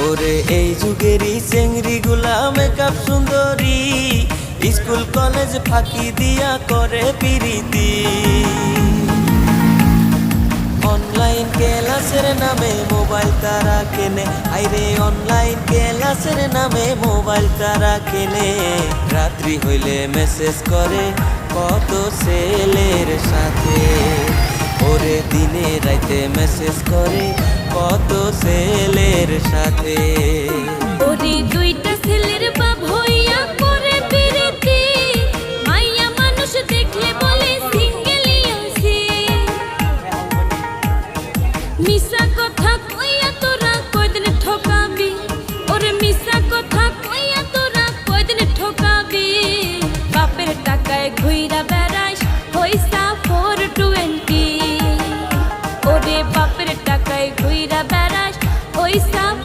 ওরে এই যুগেরই চেংড়ি গুলা মেকআপ সুন্দরী, স্কুল কলেজ ফাঁকি দিয়া করে পিরিতি। অনলাইন ক্লাসের নামে মোবাইল তারা কেনে, আইরে অনলাইন ক্লাসের নামে মোবাইল তারা কেনে। রাত্রি হইলে মেসেজ করে কত ছেলের সাথে, ওরে দিনে রাইতে মেসেজ করে কত ছেলের সাথে।